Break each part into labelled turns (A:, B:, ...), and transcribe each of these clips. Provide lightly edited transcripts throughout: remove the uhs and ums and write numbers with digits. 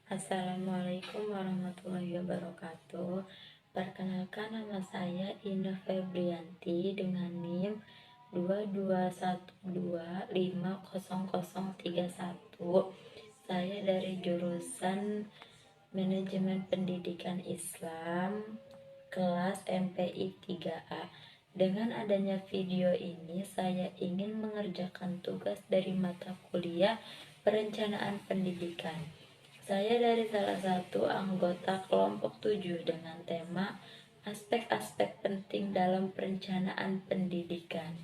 A: Assalamualaikum warahmatullahi wabarakatuh. Perkenalkan, nama saya Indah Febrianti dengan NIM 2212500031. Saya dari jurusan Manajemen Pendidikan Islam kelas MPI 3A. Dengan adanya video ini, saya ingin mengerjakan tugas dari mata kuliah Perencanaan Pendidikan. Saya dari salah satu anggota kelompok 7 dengan tema aspek-aspek penting dalam perencanaan pendidikan.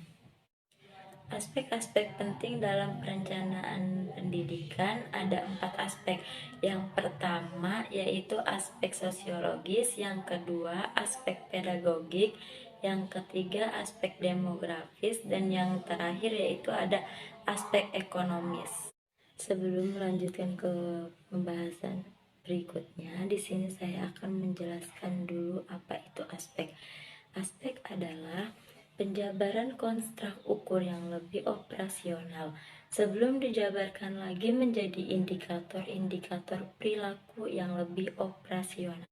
A: Aspek-aspek penting dalam perencanaan pendidikan ada 4 aspek. Yang pertama yaitu aspek sosiologis, yang kedua aspek pedagogik, yang ketiga aspek demografis, dan yang terakhir yaitu ada aspek ekonomis. Sebelum melanjutkan ke pembahasan berikutnya, di sini saya akan menjelaskan dulu apa itu aspek. Aspek adalah penjabaran konstruk ukur yang lebih operasional sebelum dijabarkan lagi menjadi indikator-indikator perilaku yang lebih operasional.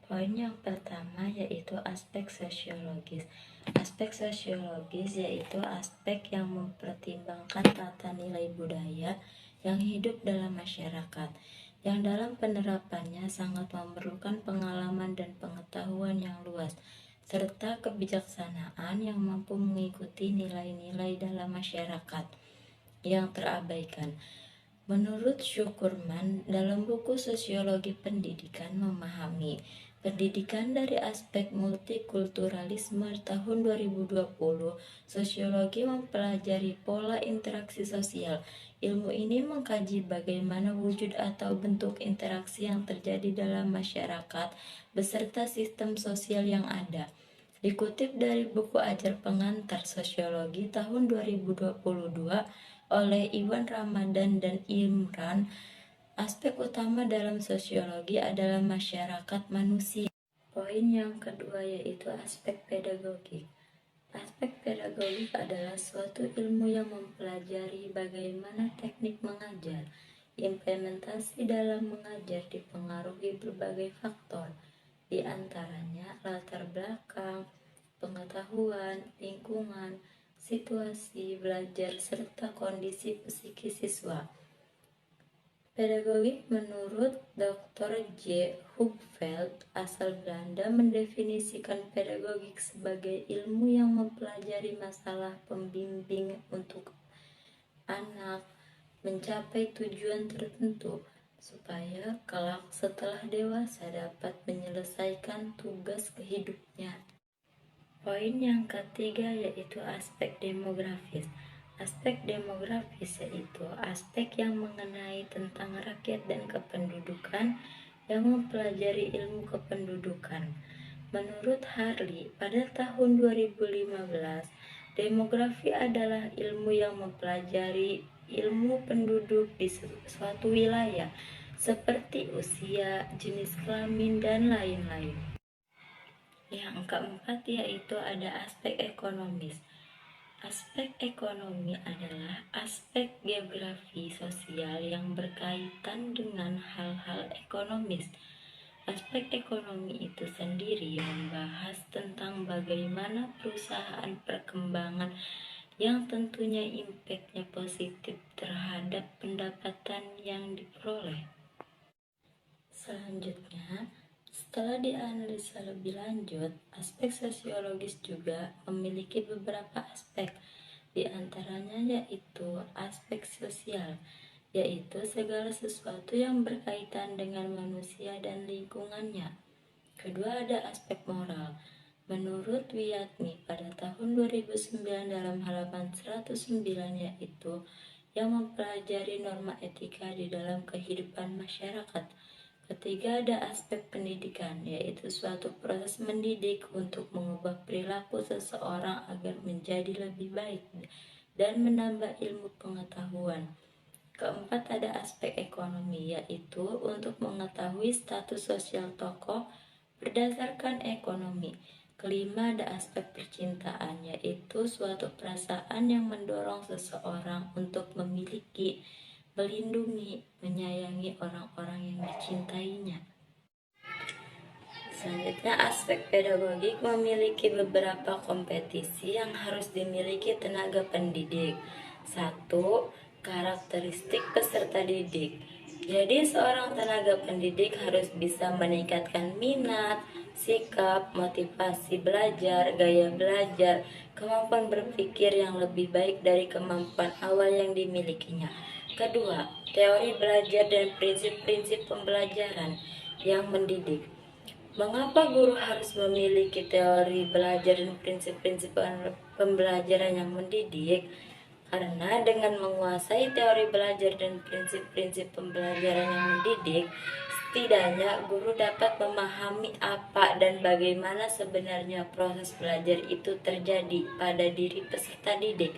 A: Poin yang pertama yaitu aspek sosiologis. Aspek sosiologis yaitu aspek yang mempertimbangkan tata nilai budaya yang hidup dalam masyarakat, yang dalam penerapannya sangat memerlukan pengalaman dan pengetahuan yang luas, serta kebijaksanaan yang mampu mengikuti nilai-nilai dalam masyarakat yang terabaikan. Menurut Syukurman, dalam buku Sosiologi Pendidikan memahami pendidikan dari aspek multikulturalisme tahun 2020, sosiologi mempelajari pola interaksi sosial. Ilmu ini mengkaji bagaimana wujud atau bentuk interaksi yang terjadi dalam masyarakat beserta sistem sosial yang ada. Dikutip dari buku Ajar Pengantar Sosiologi tahun 2022 oleh Iwan Ramadan dan Imran, aspek utama dalam sosiologi adalah masyarakat manusia. Poin yang kedua yaitu aspek pedagogik. Aspek pedagogik adalah suatu ilmu yang mempelajari bagaimana teknik mengajar. Implementasi dalam mengajar dipengaruhi berbagai faktor, di antaranya latar belakang, pengetahuan, lingkungan, situasi belajar, serta kondisi psikis siswa. Pedagogik menurut Dr. J. Hupveld asal Belanda mendefinisikan pedagogik sebagai ilmu yang mempelajari masalah pembimbing untuk anak mencapai tujuan tertentu supaya kelak setelah dewasa dapat menyelesaikan tugas kehidupnya. Poin yang ketiga yaitu aspek demografis. Aspek demografis yaitu aspek yang mengenai tentang rakyat dan kependudukan, yang mempelajari ilmu kependudukan. Menurut Harley, pada tahun 2015, demografi adalah ilmu yang mempelajari ilmu penduduk di suatu wilayah, seperti usia, jenis kelamin, dan lain-lain. Yang keempat yaitu ada aspek ekonomis. Aspek ekonomi adalah aspek geografi sosial yang berkaitan dengan hal-hal ekonomis. Aspek ekonomi itu sendiri membahas tentang bagaimana perusahaan perkembangan yang tentunya impaknya positif terhadap pendapatan yang diperoleh. Selanjutnya, setelah dianalisa lebih lanjut, aspek sosiologis juga memiliki beberapa aspek, di antaranya yaitu aspek sosial, yaitu segala sesuatu yang berkaitan dengan manusia dan lingkungannya. Kedua, ada aspek moral. Menurut Wiyatmi pada tahun 2009 dalam halaman 109 yaitu yang mempelajari norma etika di dalam kehidupan masyarakat. Ketiga, ada aspek pendidikan, yaitu suatu proses mendidik untuk mengubah perilaku seseorang agar menjadi lebih baik dan menambah ilmu pengetahuan. Keempat, ada aspek ekonomi, yaitu untuk mengetahui status sosial tokoh berdasarkan ekonomi. Kelima, ada aspek percintaan, yaitu suatu perasaan yang mendorong seseorang untuk memiliki, melindungi, menyayangi orang-orang yang dicintainya. Selanjutnya, aspek pedagogik memiliki beberapa kompetisi yang harus dimiliki tenaga pendidik. 1. Karakteristik peserta didik. Jadi, seorang tenaga pendidik harus bisa meningkatkan minat, sikap, motivasi belajar, gaya belajar, kemampuan berpikir yang lebih baik dari kemampuan awal yang dimilikinya. Kedua, teori belajar dan prinsip-prinsip pembelajaran yang mendidik. Mengapa guru harus memiliki teori belajar dan prinsip-prinsip pembelajaran yang mendidik? Karena dengan menguasai teori belajar dan prinsip-prinsip pembelajaran yang mendidik, setidaknya guru dapat memahami apa dan bagaimana sebenarnya proses belajar itu terjadi pada diri peserta didik,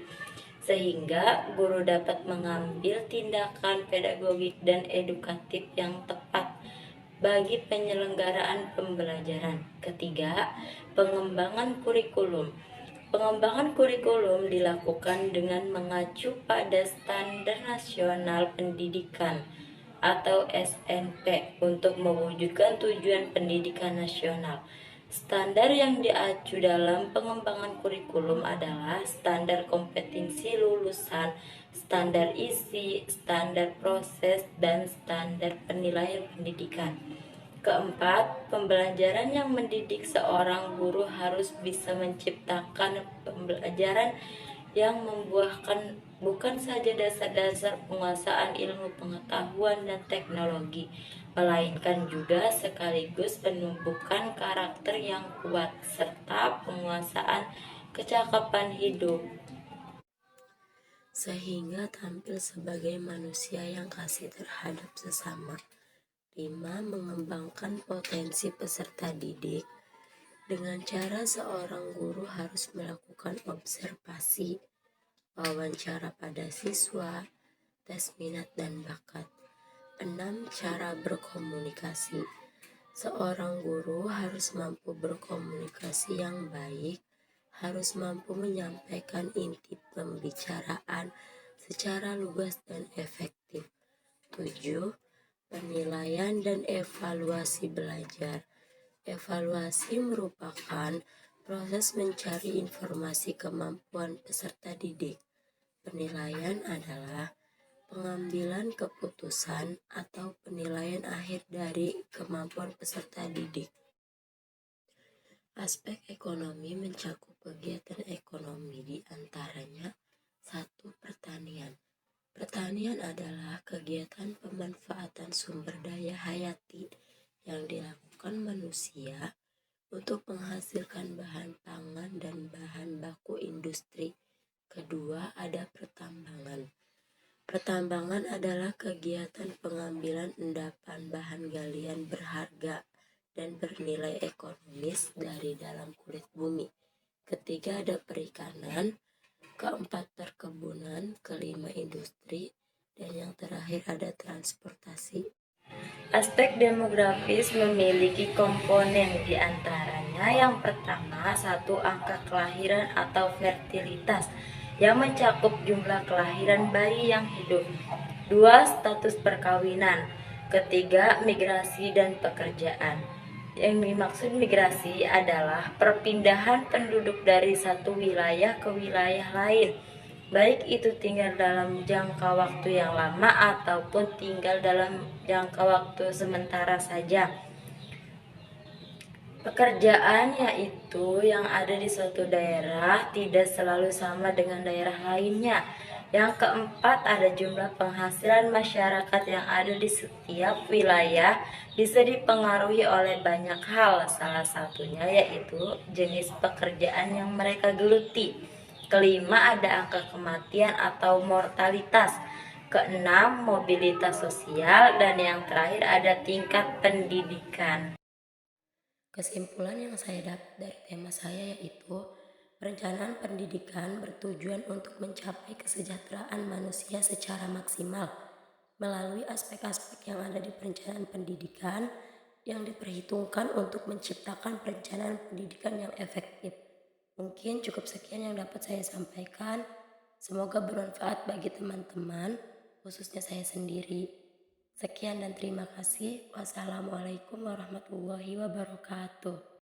A: sehingga guru dapat mengambil tindakan pedagogik dan edukatif yang tepat bagi penyelenggaraan pembelajaran. Ketiga, pengembangan kurikulum. Pengembangan kurikulum dilakukan dengan mengacu pada Standar Nasional Pendidikan atau SNP untuk mewujudkan tujuan pendidikan nasional. Standar yang diacu dalam pengembangan kurikulum adalah standar kompetensi lulusan, standar isi, standar proses, dan standar penilaian pendidikan. Keempat, pembelajaran yang mendidik. Seorang guru harus bisa menciptakan pembelajaran yang membuahkan bukan saja dasar-dasar penguasaan ilmu pengetahuan dan teknologi, melainkan juga sekaligus penumbukan karakter yang kuat serta penguasaan kecakapan hidup, sehingga tampil sebagai manusia yang kasih terhadap sesama. 5. Mengembangkan potensi peserta didik. Dengan cara seorang guru harus melakukan observasi, wawancara pada siswa, tes minat dan bakat. 6. Cara berkomunikasi. Seorang guru harus mampu berkomunikasi yang baik, harus mampu menyampaikan inti pembicaraan secara lugas dan efektif. 7. Penilaian dan evaluasi belajar. Evaluasi merupakan proses mencari informasi kemampuan peserta didik. Penilaian adalah pengambilan keputusan atau penilaian akhir dari kemampuan peserta didik. Aspek ekonomi mencakup kegiatan ekonomi, di antaranya 1. Pertanian. Pertanian adalah kegiatan pemanfaatan sumber daya hayati yang dilakukan manusia untuk menghasilkan bahan pangan dan bahan baku industri. Kedua, ada pertambangan. Pertambangan adalah kegiatan pengambilan endapan bahan galian berharga dan bernilai ekonomis dari dalam kulit bumi. Ketiga, ada perikanan. Keempat, perkebunan. Kelima, industri. Dan yang terakhir ada transportasi. Aspek demografis memiliki komponen, di antaranya yang pertama 1. Angka kelahiran atau fertilitas yang mencakup jumlah kelahiran bayi yang hidup. 2. Status perkawinan. Ketiga, migrasi dan pekerjaan. Yang dimaksud migrasi adalah perpindahan penduduk dari satu wilayah ke wilayah lain, baik itu tinggal dalam jangka waktu yang lama ataupun tinggal dalam jangka waktu sementara saja. Pekerjaan yaitu yang ada di suatu daerah tidak selalu sama dengan daerah lainnya. Yang keempat, ada jumlah penghasilan masyarakat yang ada di setiap wilayah bisa dipengaruhi oleh banyak hal, salah satunya yaitu jenis pekerjaan yang mereka geluti. Kelima, ada angka kematian atau mortalitas. Keenam, mobilitas sosial. Dan yang terakhir ada tingkat pendidikan. Kesimpulan yang saya dapat dari tema saya yaitu perencanaan pendidikan bertujuan untuk mencapai kesejahteraan manusia secara maksimal melalui aspek-aspek yang ada di perencanaan pendidikan yang diperhitungkan untuk menciptakan perencanaan pendidikan yang efektif. Mungkin cukup sekian yang dapat saya sampaikan. Semoga bermanfaat bagi teman-teman.
B: khususnya saya sendiri. Sekian dan terima kasih. Wassalamualaikum warahmatullahi wabarakatuh.